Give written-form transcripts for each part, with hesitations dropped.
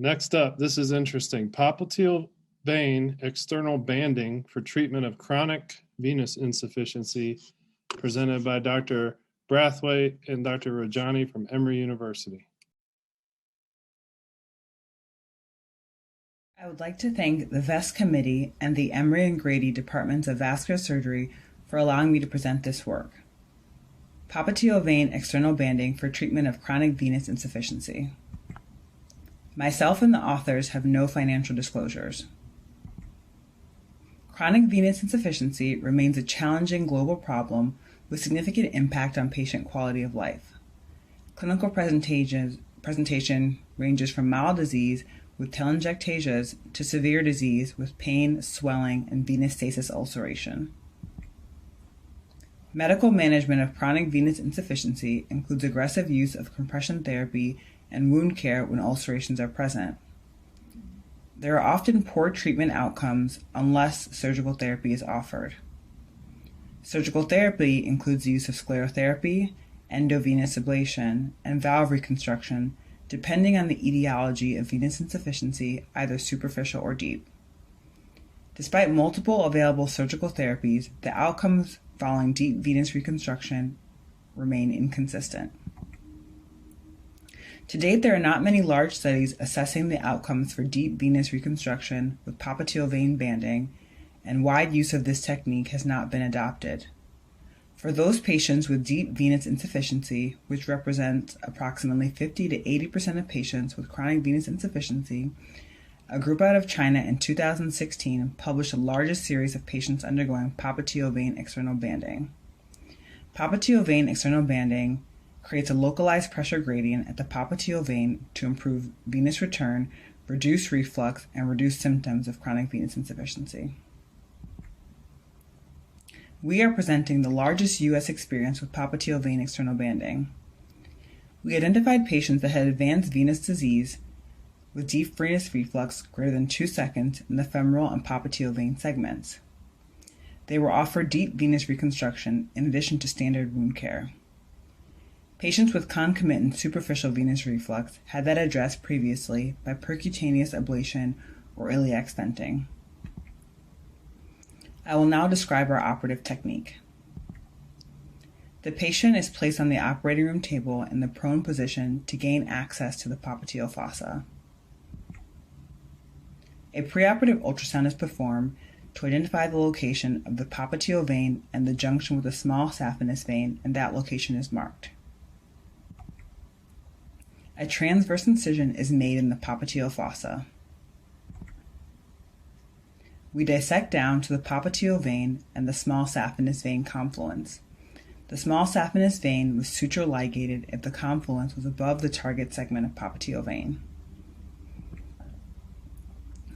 Next up, this is interesting. Popliteal vein external banding for treatment of chronic venous insufficiency, presented by Dr. Brathwaite and Dr. Rajani from Emory University. I would like to thank the VESS Committee and the Emory and Grady Departments of Vascular Surgery for allowing me to present this work. Popliteal vein external banding for treatment of chronic venous insufficiency. Myself and the authors have no financial disclosures. Chronic venous insufficiency remains a challenging global problem with significant impact on patient quality of life. Clinical presentation ranges from mild disease with telangiectasias to severe disease with pain, swelling, and venous stasis ulceration. Medical management of chronic venous insufficiency includes aggressive use of compression therapy and wound care when ulcerations are present. There are often poor treatment outcomes unless surgical therapy is offered. Surgical therapy includes the use of sclerotherapy, endovenous ablation, and valve reconstruction, depending on the etiology of venous insufficiency, either superficial or deep. Despite multiple available surgical therapies, the outcomes following deep venous reconstruction remain inconsistent. To date, there are not many large studies assessing the outcomes for deep venous reconstruction with popliteal vein banding, and wide use of this technique has not been adopted. For those patients with deep venous insufficiency, which represents approximately 50 to 80% of patients with chronic venous insufficiency, a group out of China in 2016 published the largest series of patients undergoing popliteal vein external banding. Popliteal vein external banding creates a localized pressure gradient at the popliteal vein to improve venous return, reduce reflux, and reduce symptoms of chronic venous insufficiency. We are presenting the largest U.S. experience with popliteal vein external banding. We identified patients that had advanced venous disease with deep venous reflux greater than 2 seconds in the femoral and popliteal vein segments. They were offered deep venous reconstruction in addition to standard wound care. Patients with concomitant superficial venous reflux had that addressed previously by percutaneous ablation or iliac stenting. I will now describe our operative technique. The patient is placed on the operating room table in the prone position to gain access to the popliteal fossa. A preoperative ultrasound is performed to identify the location of the popliteal vein and the junction with the small saphenous vein, and that location is marked. A transverse incision is made in the popliteal fossa. We dissect down to the popliteal vein and the small saphenous vein confluence. The small saphenous vein was suture ligated if the confluence was above the target segment of popliteal vein.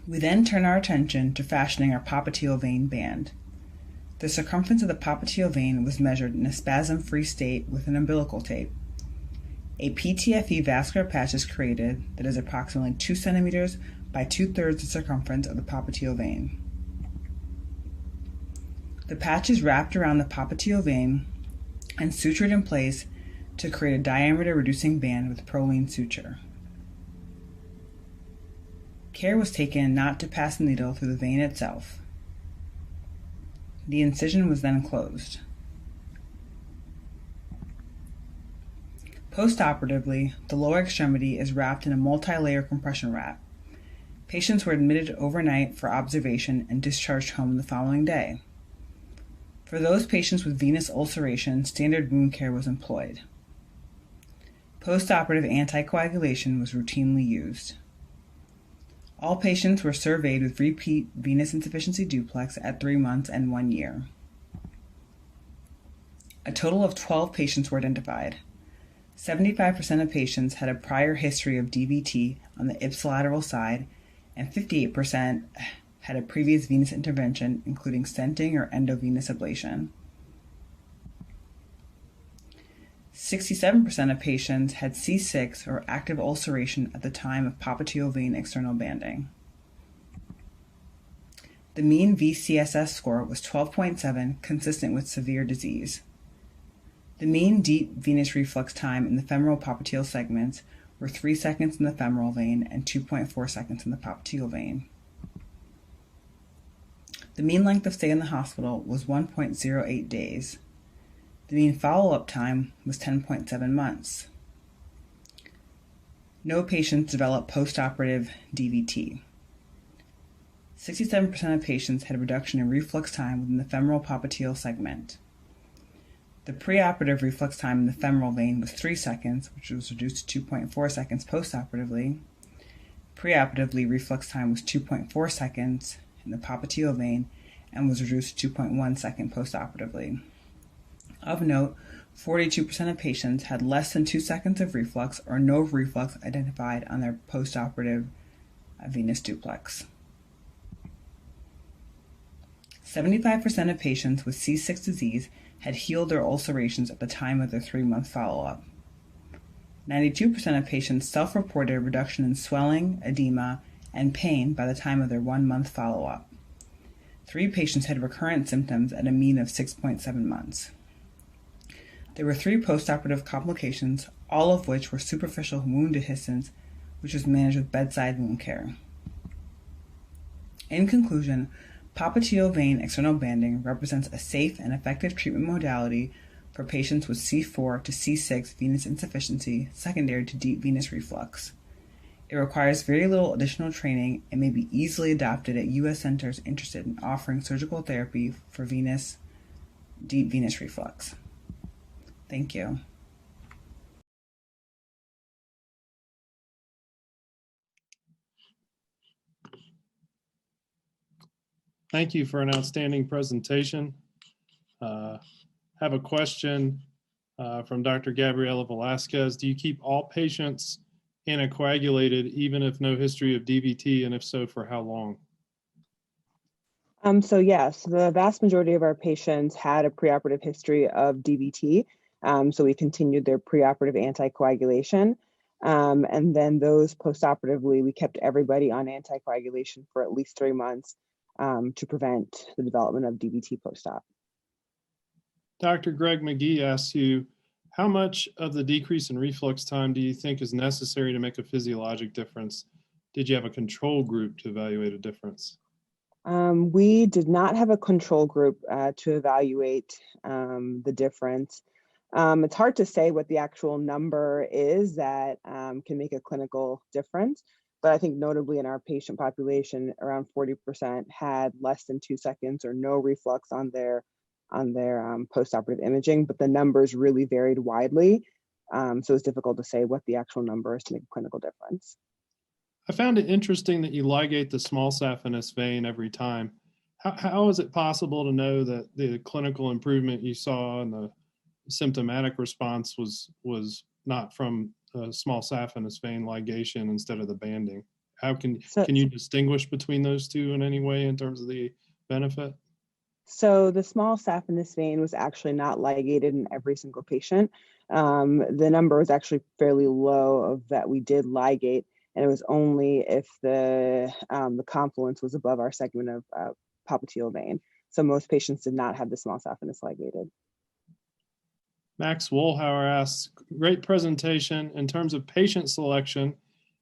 We then turn our attention to fashioning our popliteal vein band. The circumference of the popliteal vein was measured in a spasm-free state with an umbilical tape. A PTFE vascular patch is created that is approximately 2 centimeters by 2/3 the circumference of the popliteal vein. The patch is wrapped around the popliteal vein and sutured in place to create a diameter-reducing band with Prolene suture. Care was taken not to pass the needle through the vein itself. The incision was then closed. Postoperatively, the lower extremity is wrapped in a multi-layer compression wrap. Patients were admitted overnight for observation and discharged home the following day. For those patients with venous ulceration, standard wound care was employed. Postoperative anticoagulation was routinely used. All patients were surveyed with repeat venous insufficiency duplex at 3 months and 1 year. A total of 12 patients were identified. 75% of patients had a prior history of DVT on the ipsilateral side, and 58% had a previous venous intervention, including stenting or endovenous ablation. 67% of patients had C6 or active ulceration at the time of popliteal vein external banding. The mean VCSS score was 12.7, consistent with severe disease. The mean deep venous reflux time in the femoral popliteal segments were 3 seconds in the femoral vein and 2.4 seconds in the popliteal vein. The mean length of stay in the hospital was 1.08 days. The mean follow-up time was 10.7 months. No patients developed postoperative DVT. 67% of patients had a reduction in reflux time within the femoral popliteal segment. The preoperative reflux time in the femoral vein was 3 seconds, which was reduced to 2.4 seconds postoperatively. Preoperatively, reflux time was 2.4 seconds in the popliteal vein and was reduced to 2.1 seconds postoperatively. Of note, 42% of patients had less than 2 seconds of reflux or no reflux identified on their postoperative venous duplex. 75% of patients with C6 disease had healed their ulcerations at the time of their 3-month follow-up. 92% of patients self-reported a reduction in swelling, edema, and pain by the time of their 1-month follow-up. 3 patients had recurrent symptoms at a mean of 6.7 months. There were 3 postoperative complications, all of which were superficial wound dehiscence, which was managed with bedside wound care. In conclusion, popliteal vein external banding represents a safe and effective treatment modality for patients with C4 to C6 venous insufficiency secondary to deep venous reflux. It requires very little additional training and may be easily adopted at U.S. centers interested in offering surgical therapy for deep venous reflux. Thank you. Thank you for an outstanding presentation. Have a question from Dr. Gabriela Velasquez. Do you keep all patients anticoagulated even if no history of DVT, and if so, for how long? So yes, the vast majority of our patients had a preoperative history of DVT. So we continued their preoperative anticoagulation. And then those postoperatively, we kept everybody on anticoagulation for at least 3 months to prevent the development of DVT post-op. Dr. Greg McGee asks you, how much of the decrease in reflux time do you think is necessary to make a physiologic difference? Did you have a control group to evaluate a difference? We did not have a control group to evaluate the difference. It's hard to say what the actual number is that can make a clinical difference, but I think notably in our patient population, around 40% had less than 2 seconds or no reflux on their postoperative imaging, but the numbers really varied widely. So it's difficult to say what the actual number is to make a clinical difference. I found it interesting that you ligate the small saphenous vein every time. How is it possible to know that the clinical improvement you saw and the symptomatic response was not from a small saphenous vein ligation instead of the banding? Can you distinguish between those two in any way in terms of the benefit? So the small saphenous vein was actually not ligated in every single patient. The number was actually fairly low of that we did ligate, and it was only if the confluence was above our segment of popliteal vein. So most patients did not have the small saphenous ligated. Max Wohlhauer asks, great presentation. In terms of patient selection,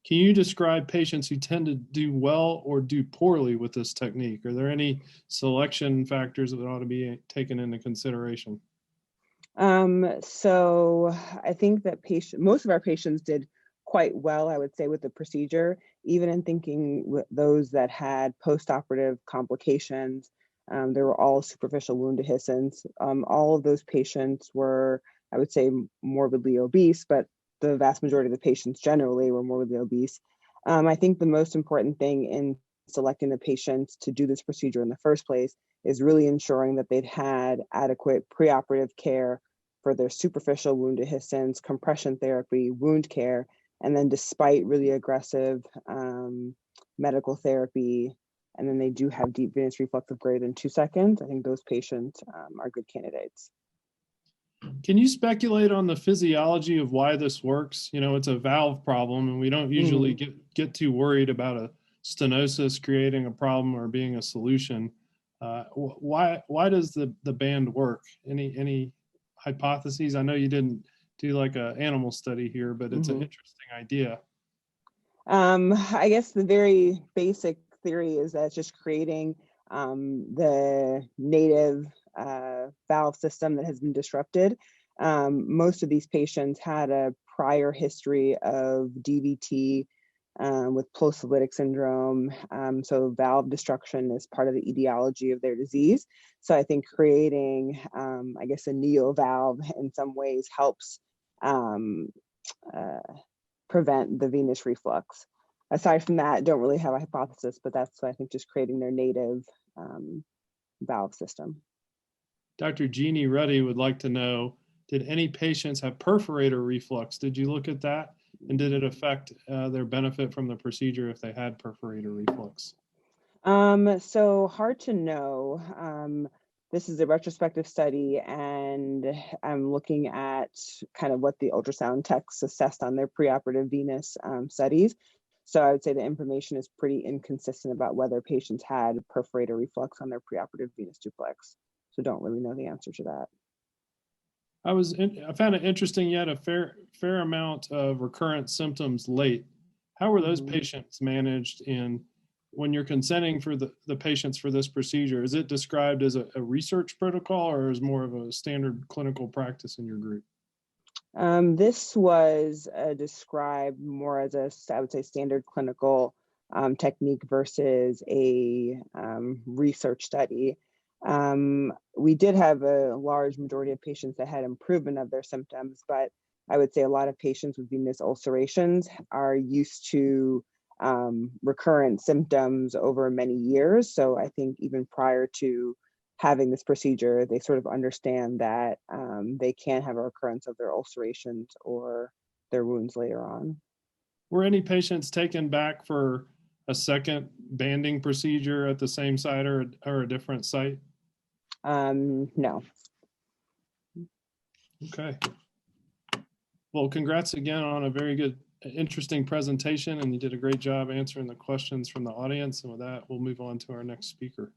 can you describe patients who tend to do well or do poorly with this technique? Are there any selection factors that ought to be taken into consideration? So I think that most of our patients did quite well, I would say, with the procedure, even in thinking with those that had postoperative complications. They were all superficial wound dehiscence. All of those patients were, I would say, morbidly obese, but the vast majority of the patients generally were morbidly obese. I think the most important thing in selecting the patients to do this procedure in the first place is really ensuring that they'd had adequate preoperative care for their superficial wound dehiscence, compression therapy, wound care, and then despite really aggressive medical therapy, and then they do have deep venous reflux of greater than 2 seconds, I think those patients are good candidates. Can you speculate on the physiology of why this works? You know, it's a valve problem, and we don't usually get too worried about a stenosis creating a problem or being a solution. Why does the band work? Any hypotheses? I know you didn't do like an animal study here, but it's an interesting idea. I guess the very basic theory is that it's just creating the native valve system that has been disrupted. Most of these patients had a prior history of DVT with post-lytic syndrome. So valve destruction is part of the etiology of their disease. So I think creating, I guess, a neo-valve in some ways helps prevent the venous reflux. Aside from that, don't really have a hypothesis, but that's, I think, just creating their native valve system. Dr. Jeannie Ruddy would like to know, did any patients have perforator reflux? Did you look at that? And did it affect their benefit from the procedure if they had perforator reflux? So hard to know. This is a retrospective study, and I'm looking at kind of what the ultrasound techs assessed on their preoperative venous studies. So I would say the information is pretty inconsistent about whether patients had perforator reflux on their preoperative venous duplex. So don't really know the answer to that. I found it interesting. You had a fair amount of recurrent symptoms late. How were those patients managed? And when you're consenting for the patients for this procedure, is it described as a research protocol or is more of a standard clinical practice in your group? This was described more as I would say, standard clinical technique versus a research study. We did have a large majority of patients that had improvement of their symptoms, but I would say a lot of patients with venous ulcerations are used to recurrent symptoms over many years. So I think even prior to having this procedure, they sort of understand that they can have a recurrence of their ulcerations or their wounds later on. Were any patients taken back for a second banding procedure at the same site or a different site? No. Okay. Well, congrats again on a very good, interesting presentation, and you did a great job answering the questions from the audience. And with that, we'll move on to our next speaker.